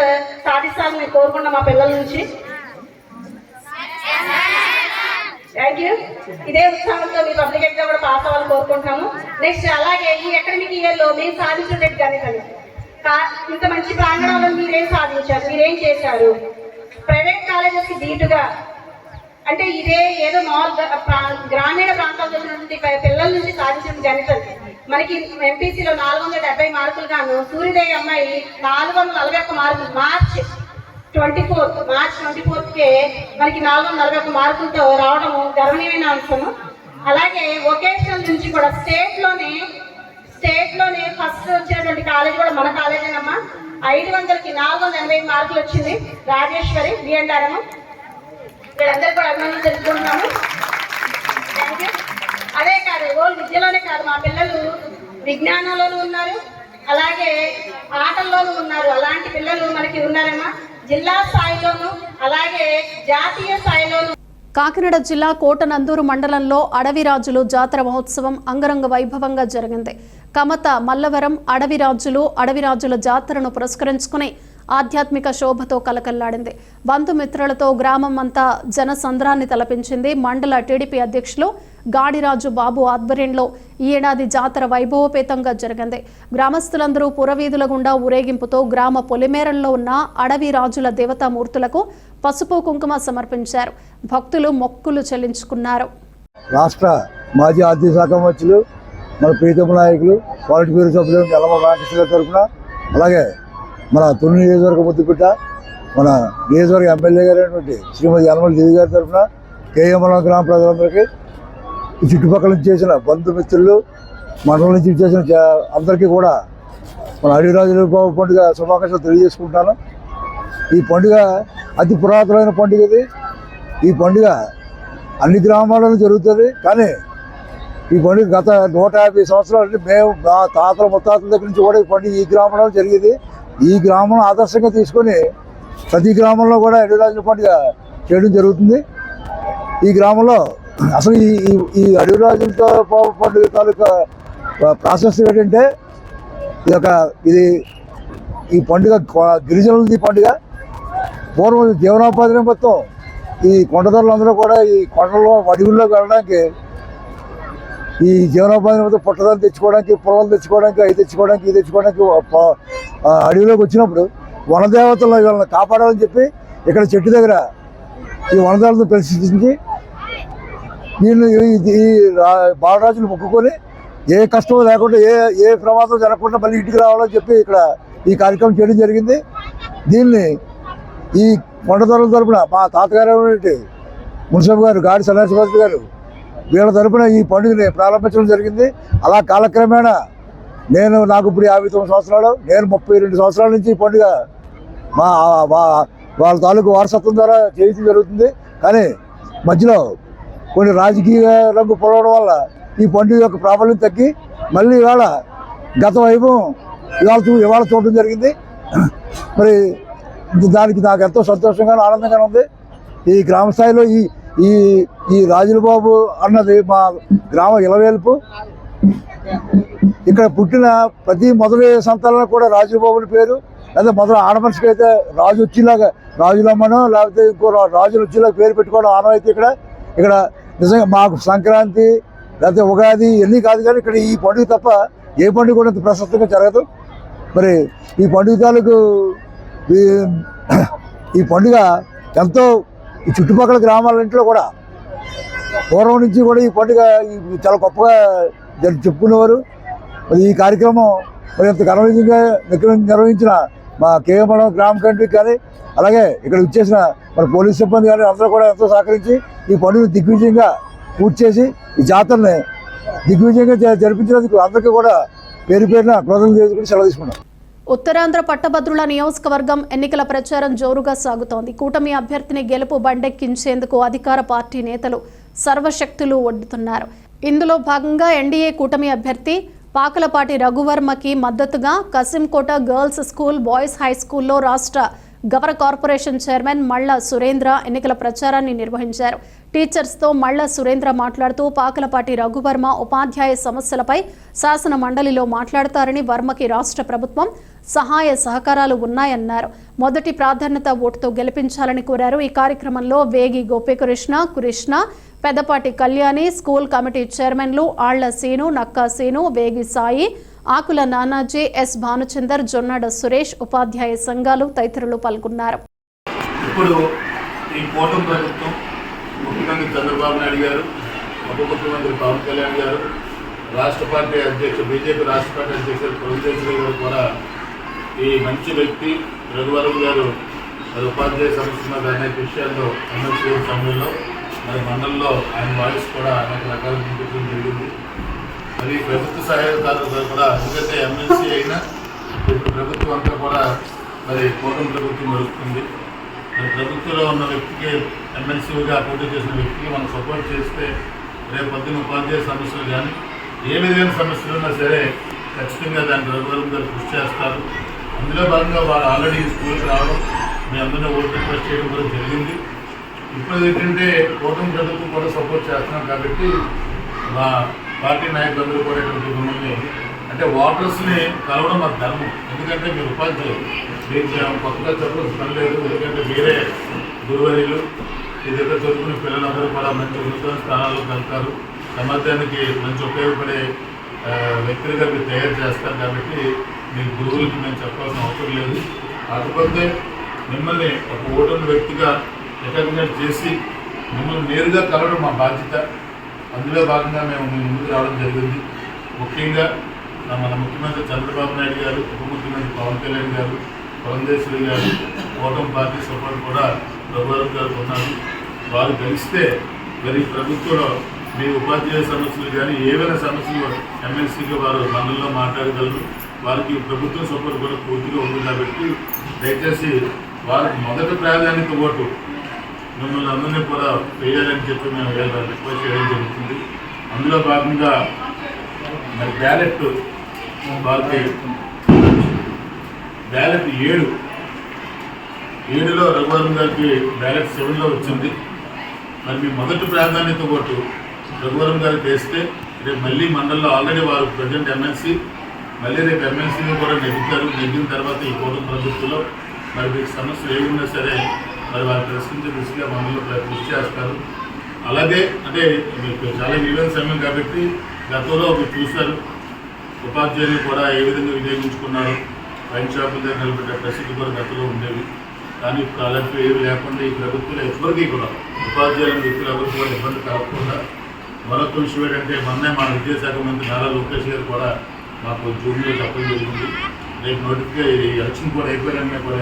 సాధిస్తామని మేము కోరుకున్నాం మా పిల్లల నుంచి. Thank you. ఇదే ఉత్సాహంతో మీ పబ్లిక్ ఎగ్జామ్ కూడా పాస్ అవ్వాలని కోరుకుంటున్నాము. నెక్స్ట్ అలాగే ఈ అకాడమిక్ ఇయర్లో మేము సాధించినట్టు కానీ ఇంత మంచి ప్రాంగణంలో మీరేం సాధించారు, మీరేం చేశారు? ప్రైవేట్ కాలేజెస్కి ధీటుగా, అంటే ఇదే ఏదో గ్రామీణ ప్రాంతాల్లో ఉన్నటువంటి పిల్లల నుంచి సాధించిన గణితం మనకి ఎంపీసీలో 470 మార్కులు గాను, సూర్యదేవి అమ్మాయి 441 మార్కులు మార్చ్ 24కే మనకి 441 మార్కులతో రావడము గర్వనీయమైన అంశము. అలాగే వొకేషనల్ నుంచి కూడా స్టేట్లోనే ఫస్ట్ వచ్చినటువంటి కాలేజ్ కూడా మన కాలేజేనమ్మా. 500కి 480 మార్కులు వచ్చింది రాజేశ్వరి బిఎన్ఆర్ఎం. వీళ్ళందరూ కూడా అభినందనలు తెలుసుకుంటున్నాము. Thank you. అదే కాదు, ఓన్లీ విద్యలోనే కాదు, మా పిల్లలు విజ్ఞానంలోనూ ఉన్నారు, అలాగే ఆటల్లోనూ ఉన్నారు. అలాంటి పిల్లలు మనకి ఉన్నారమ్మా. జిల్లా స్థాయిలోనూ అలాగే జాతీయ స్థాయిలోనూ. కాకినాడ జిల్లా కోటనందూరు మండలంలో అడవిరాజులు జాతర మహోత్సవం అంగరంగ వైభవంగా జరిగింది. కమత మల్లవరం అడవిరాజుల జాతరను పురస్కరించుకుని ఆధ్యాత్మిక శోభతో కలకల్లాడింది. బంధుమిత్రులతో గ్రామం అంతా జనసంద్రాన్ని తలపించింది. మండల టీడీపీ అధ్యక్షులు గాడిరాజు బాబు ఆధ్వర్యంలో ఈ ఏడాది జాతర వైభవపేతంగా జరిగింది. గ్రామస్తులందరూ పురవీధుల గుండా ఊరేగింపుతో గ్రామ పొలిమేరల్లో ఉన్న అడవి రాజుల దేవతామూర్తులకు పసుపు కుంకుమ సమర్పించారు. భక్తులు మొక్కులు చెల్లించుకున్నారు. రాష్ట్ర మాజీ ఆర్థిక శాఖ మంత్రులు, మన ప్రీతమ నాయకులు, పాలిట్ బ్యూరో సభ్యులు యలమల రామకృష్ణ తరఫున, అలాగే మన తొలి నియోజకవర్గ ముద్దుబిడ్డ, మన నియోజకవర్గ ఎమ్మెల్యే గారైనటువంటి శ్రీమతి యలమల దేవి గారి తరఫున, కేఎంఎల్ గ్రామ ప్రజలందరికీ, ఈ చుట్టుపక్కల నుంచి చేసిన బంధుమిత్రులు, మండలం నుంచి చేసిన అందరికీ కూడా మన అడవిరాజుల పండుగ శుభాకాంక్షలు తెలియజేసుకుంటాను. ఈ పండుగ అతి పురాతనమైన పండుగ ఇది. ఈ పండుగ అన్ని గ్రామాలలో జరుగుతుంది. కానీ ఈ పండుగ గత 150 సంవత్సరాల నుంచి మేము మా తాతల ముత్తాతల దగ్గర నుంచి కూడా ఈ పండుగ ఈ గ్రామంలో జరిగేది. ఈ గ్రామం ఆదర్శంగా తీసుకొని ప్రతి గ్రామంలో కూడా అడవిరాజుల పండుగ చేయడం జరుగుతుంది. ఈ గ్రామంలో అసలు ఈ అడవిరాజులతో పండుగ తాలూకా ప్రాశస్త్యం ఏంటంటే, ఇది ఈ పండుగ గిరిజనులది పండుగ. పూర్వం జీవనోపాధిని మొత్తం ఈ కొండదారులందరూ కూడా ఈ కొండల్లో అడవుల్లోకి వెళ్ళడానికి, ఈ జీవనోపాధిని మొత్తం పుట్టదాలు తెచ్చుకోవడానికి, పొలాలు తెచ్చుకోవడానికి, అవి తెచ్చుకోవడానికి, ఇది తెచ్చుకోవడానికి అడవిలోకి వచ్చినప్పుడు వనదేవతలను వీళ్ళని కాపాడాలని చెప్పి ఇక్కడ చెట్టు దగ్గర ఈ వనదేవతలను ప్రతిష్ఠించి వీళ్ళు ఈ బాలరాజులు మొక్కుకొని ఏ కష్టం లేకుండా ఏ ప్రమాదం జరగకుండా మళ్ళీ ఇంటికి రావాలని చెప్పి ఇక్కడ ఈ కార్యక్రమం చేయడం జరిగింది. దీన్ని ఈ కొండదొరల తరపున మా తాతగారు మున్సిపల్ గారు గాడి సన్యాసిపతి గారు వీళ్ళ తరపున ఈ పండుగని ప్రారంభించడం జరిగింది. అలా కాలక్రమేణా నాకు ఇప్పుడు 59 సంవత్సరాలు, నేను 32 సంవత్సరాల నుంచి ఈ పండుగ వాళ్ళ తాలూకు వారసత్వం ద్వారా చేయడం జరుగుతుంది. కానీ మధ్యలో కొన్ని రాజకీయ రంగు పొలవడం వల్ల ఈ పండుగ యొక్క ప్రాబల్యం తగ్గి మళ్ళీ ఇవాళ గత వైభవం ఇవాళ చూడడం జరిగింది. మరి దానికి నాకు ఎంతో సంతోషంగా ఆనందంగా ఉంది. ఈ గ్రామ స్థాయిలో ఈ రాజుల బాబు అన్నది మా గ్రామ ఇలవేల్పు. ఇక్కడ పుట్టిన ప్రతి మొదటి సంతానం కూడా రాజుల బాబుని పేరు, లేదా మొదటి ఆడమనిషికి అయితే రాజు వచ్చేలాగా రాజులమ్మనో లేకపోతే ఇంకో రాజులు వచ్చేలాగా పేరు పెట్టుకోవడం ఆనవాయితీ. ఇక్కడ నిజంగా మాకు సంక్రాంతి లేకపోతే ఉగాది ఎన్ని కాదు, కానీ ఇక్కడ ఈ పండుగ తప్ప ఏ పండుగ కూడా ఇంత ప్రశస్తంగా జరగదు. మరి ఈ పండుగ తాలూకు ఈ పండుగ ఎంతో ఈ చుట్టుపక్కల గ్రామాలన్నింటిలో కూడా పూర్వం నుంచి కూడా ఈ పండుగ చాలా గొప్పగా చెప్పుకునేవారు. మరి ఈ కార్యక్రమం మరి ఎంత ఘనవిజయంగా నిర్వహించిన మా కేవలం గ్రామ కమిటీకి కానీ అలాగే ఇక్కడ వచ్చేసిన మన పోలీస్ సిబ్బంది కానీ అందరూ కూడా ఎంతో సహకరించి ఈ పండుగను దిగ్విజయంగా పూర్తి చేసి ఈ జాతరని దిగ్విజయంగా జరిపించినందుకు అందరికీ కూడా పేరు పేరున కృతజ్ఞతలు చేసుకుని సెలవు తీసుకున్నాం. ఉత్తరాంధ్ర పట్టభద్రుల నియోజకవర్గం ఎన్నికల ప్రచారం జోరుగా సాగుతోంది. కూటమి అభ్యర్థిని గెలుపు బండెక్కించేందుకు అధికార పార్టీ నేతలు సర్వశక్తులు ఒడ్డుతున్నారు. ఇందులో భాగంగా ఎన్డీఏ కూటమి అభ్యర్థి పాకలపాటి రఘువర్మకి మద్దతుగా Kasimkota girls school, boys high స్కూల్లో రాష్ట్ర గవర కార్పొరేషన్ చైర్మన్ మళ్ళ సురేంద్ర ఎన్నికల ప్రచారాన్ని నిర్వహించారు. టీచర్స్తో మళ్ళ సురేంద్ర మాట్లాడుతూ పాకలపాటి రఘువర్మ ఉపాధ్యాయ సమస్యలపై శాసన మండలిలో మాట్లాడతారని, వర్మకి రాష్ట్ర ప్రభుత్వం సహాయ సహకారాలు ఉన్నాయన్నారు. మొదటి ప్రాధాన్యత ఓటుతో గెలిపించాలని కోరారు. ఈ కార్యక్రమంలో వేగి గోపీకృష్ణ, పెద్దపాటి కళ్యాణి, స్కూల్ కమిటీ చైర్మన్లు ఆళ్ల సీను, నక్కా సీను, వేగి సాయి, ఆకుల నానాజీ, ఎస్ భానుచందర్, జొన్నాడ సురేష్, ఉపాధ్యాయ సంఘాలు తదితరులు పాల్గొన్నారు. ఇప్పుడు ఈ కూటమి ప్రభుత్వం ముఖ్యమంత్రి చంద్రబాబు నాయుడు గారు, ఉప ముఖ్యమంత్రి పవన్ కళ్యాణ్ గారు, రాష్ట్ర పార్టీ అధ్యక్షుడు బీజేపీ రాష్ట్ర పార్టీ అధ్యక్షుడు పురంధేశ్వరి గారు కూడా ఈ మంచి వ్యక్తి రఘువరం గారు మరి ఉపాధ్యాయ సమస్య మీద అనేక విషయాల్లో ఎమ్మెల్సీ సమయంలో మరి మండలంలో ఆయన వాయిస్ కూడా అనేక రకాల వినిపించడం జరిగింది. మరి ప్రభుత్వ సహాయకారులు కూడా ఎందుకంటే ఎమ్మెల్సీ అయినా ఇప్పుడు ప్రభుత్వం అంతా కూడా మరి కూటమి ప్రభుత్వం నడుస్తుంది. మరి ప్రభుత్వంలో ఉన్న వ్యక్తికి ఎమ్మెల్సీగా పోటీ చేసిన వ్యక్తికి మనం సపోర్ట్ చేస్తే రేపు పొద్దున్న ఉపాధ్యాయ సమస్యలు కానీ ఏ విధమైన సమస్యలు ఉన్నా సరే ఖచ్చితంగా దానికి రఘువరం గారు కృషి చేస్తారు. అందులో భాగంగా వారు ఆల్రెడీ స్కూల్కి రావడం, మీ అందరినీ ఓటు రిక్వెస్ట్ చేయడం కూడా జరిగింది. ఇప్పుడు ఏంటంటే కూటమి ప్రభుత్వం కూడా సపోర్ట్ చేస్తున్నాం కాబట్టి మా పార్టీ నాయకులందరూ కూడా ఇక్కడ మిమ్మల్ని అంటే ఓటర్స్ని కలవడం మాకు ధర్మం. ఎందుకంటే మీరు ఉపాధ్యాయులు, మీకు కొత్తగా చెప్పడం పని లేదు. ఎందుకంటే మీరే గురువర్యులు, ఈ దగ్గర చదువుకునే పిల్లలందరూ కూడా మంచి ఉన్నత స్థానాల్లోకి వెళ్తారు, సమాజానికి మంచి ఉపయోగపడే వ్యక్తులుగా మీరు తయారు చేస్తారు. కాబట్టి మీ గురువులకి మేము చెప్పాల్సిన అవసరం లేదు. కాకపోతే మిమ్మల్ని ఒక ఓటున్న వ్యక్తిగా రికగ్నైజ్ చేసి మిమ్మల్ని నేరుగా కలవడం మా బాధ్యత. అందులో భాగంగా మేము మీ ముందుకు రావడం జరిగింది. ముఖ్యంగా మన ముఖ్యమంత్రి చంద్రబాబు నాయుడు గారు, ఉప ముఖ్యమంత్రి పవన్ కళ్యాణ్ గారు, పురంధేశ్వరి గారు, కూటమి పార్టీ సపోర్ట్ కూడా రఘువరం గారు ఉన్నారు. వారు గెలిస్తే మరి ప్రభుత్వంలో మీ ఉపాధ్యాయ సమస్యలు కానీ ఏవైనా సమస్యలు ఎమ్మెల్సీగా వారు మండలంలో మాట్లాడగలరు. వారికి ప్రభుత్వం సపోర్ట్ కూడా పూర్తిగా ఉంది. కాబట్టి దయచేసి వారికి మొదటి ప్రాధాన్యత ఓటు మిమ్మల్ని అందరినీ కూడా వేయాలని చెప్పి మేము రిక్వెస్ట్ చేయడం జరుగుతుంది. అందులో భాగంగా మరి బ్యాలెట్ వారికి బ్యాలెట్ 7లో రఘువరం గారికి బ్యాలెట్ 7లో వచ్చింది. మరి మీ మొదటి ప్రాధాన్యత ఓటు రఘువరం గారికి వేస్తే రేపు మళ్ళీ మండలంలో ఆల్రెడీ వారు ప్రజెంట్ ఎమ్మెల్సీ, మళ్ళీ రేపు ఎమ్మెల్సీని కూడా నెగ్గుతారు. నెగ్గిన తర్వాత ఈ కూటమి ప్రభుత్వంలో మరి మీకు సమస్యలు ఏమున్నా సరే మరి వారు ప్రశ్నించే దృష్టిగా మండలంలో కృషి చేస్తారు. అలాగే అంటే మీకు చాలా విలువైన సమయం కాబట్టి గతంలో మీరు చూశారు ఉపాధ్యాయులు కూడా ఏ విధంగా వినియోగించుకున్నారు. వైన్ షాపుల దగ్గర నిలబెట్టే పరిస్థితి కూడా గతంలో ఉండేవి. కానీ ఇప్పుడు అలాంటి ఏవి లేకుండా ఈ ప్రభుత్వంలో ఎవరికి కూడా ఉపాధ్యాయుల వ్యక్తులు ఎవరికి కూడా ఇబ్బంది కలగకుండా మరొక విషయం ఏంటంటే మొన్నే మా విద్యాశాఖ మంత్రి నారా లోకేష్ గారు కూడా మాకు జూన్లో చెప్పడం జరిగింది. రేపు నోటిఫికేషన్ ఎలక్షన్ కూడా అయిపోయినా కూడా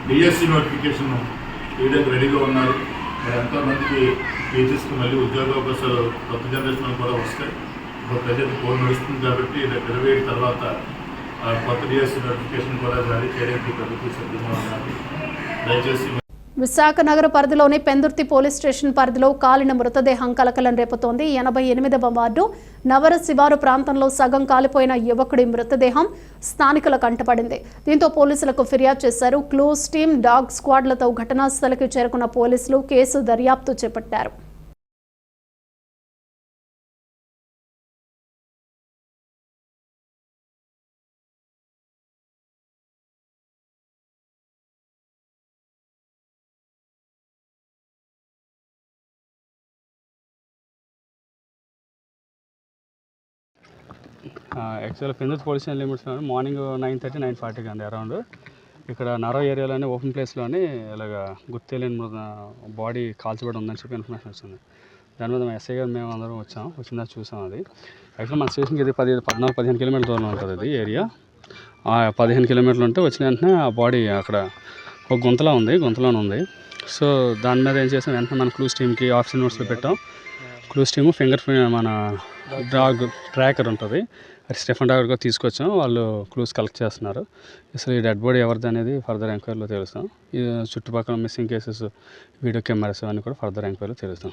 డిఎస్సి నోటిఫికేషన్ వేయడానికి రెడీగా ఉన్నారు. మరి ఎంతోమందికి టీచర్స్కి మళ్ళీ ఉద్యోగావకాశాలు కొత్త జనరేషన్ కూడా వస్తాయి. ఇప్పుడు ప్రజెంట్ కోడ్ నడుస్తుంది కాబట్టి రేపు 27 తర్వాత కొత్త డిఎస్సి నోటిఫికేషన్ కూడా జారీ చేయడానికి ప్రభుత్వం సిద్ధంగా ఉన్నారు. దయచేసి విశాఖ నగర పరిధిలోని పెందుర్తి పోలీస్ స్టేషన్ పరిధిలో కాలిన మృతదేహం కలకలం రేపుతోంది. 88వ వార్డు నవర శివారు ప్రాంతంలో సగం కాలిపోయిన యువకుడి మృతదేహం స్థానికుల కంటపడింది. దీంతో పోలీసులకు ఫిర్యాదు చేశారు. క్లూస్ టీమ్, డాగ్ స్క్వాడ్లతో ఘటనా స్థలికి చేరుకున్న పోలీసులు కేసు దర్యాప్తు చేపట్టారు. యాక్చువల్గా Pendurthi police station limits morning 9:30, 9:40 అండి అరౌండ్. ఇక్కడ నారో ఏరియాలోనే ఓపెన్ ప్లేస్లోని ఇలాగ గుర్తు తెలియని బాడీ కాల్చబడి ఉందని చెప్పి ఇన్ఫర్మేషన్ వచ్చింది. దాని మీద ఎస్ఐ గారు మేము అందరం వచ్చిందా చూసాం. అది యాక్చువల్ మన స్టేషన్కి ఇది 14-15 కిలోమీటర్ల దూరంలో ఉంటుంది అది ఏరియా. 15 కిలోమీటర్లు ఉంటే వచ్చిన వెంటనే ఆ బాడీ అక్కడ ఒక గుంతలోనే ఉంది. సో దాని మీద ఏం చేసాం, వెంటనే మన క్లూస్ టీమ్కి ఆఫీస్ నోట్స్లో పెట్టాం. క్లూస్ టీము ఫింగర్ మన డాగ్ ట్రాకర్ ఉంటుంది, అది స్టెఫన్ డాగర్గా తీసుకొచ్చాం. వాళ్ళు క్లూస్ కలెక్ట్ చేస్తున్నారు. అసలు ఈ డెడ్ బాడీ ఎవరిది అనేది ఫర్దర్ ఎంక్వైరీలో తెలుస్తాం. ఈ చుట్టుపక్కల మిస్సింగ్ కేసెస్, వీడియో కెమెరాస్ అవన్నీ కూడా ఫర్దర్ ఎంక్వైరీలో తెలుస్తాం.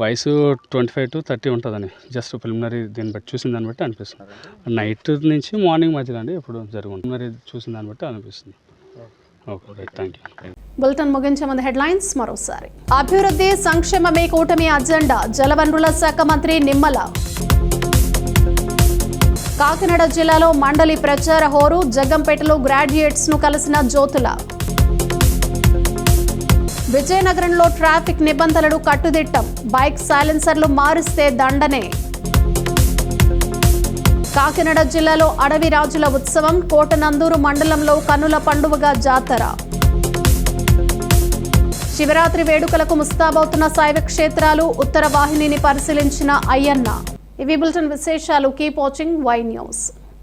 వయసు 25 to 30 ఉంటుందని జస్ట్ ప్రిలిమినరీ దీన్ని బట్టి చూసిన దాన్ని బట్టి అనిపిస్తుంది. నైట్ నుంచి మార్నింగ్ మధ్యలో అండి ఎప్పుడు జరుగుతుంది. మరి చూసిన దాన్ని బట్టి అనిపిస్తుంది. Okay right, thank you. Bulletin ముగించే ముందు హెడ్లైన్స్ మరోసారి. అభివృద్ధి సంక్షేమమే కూటమి అజెండా, జలవనరుల శాఖ మంత్రి నిమ్మల. కాకినాడ జిల్లాలో మండలి ప్రచార హోరు, జగ్గంపేటలో గ్రాడ్యుయేట్స్ ను కలిసిన జ్యోతుల. విజయనగరంలో ట్రాఫిక్ నిబంధనలు కట్టుదిట్టం, బైక్ సైలెన్సర్లు మారిస్తే దండనే. కాకినాడ జిల్లాలో అడవి రాజుల ఉత్సవం, కోటనందూరు మండలంలో కన్నుల పండువగా జాతర. శివరాత్రి వేడుకలకు ముస్తాబవుతున్న శైవ క్షేత్రాలు, ఉత్తర వాహినిని పరిశీలించిన అయ్యన్న. ఇవి బులెటిన్ విశేషాలు. Keep watching Y news.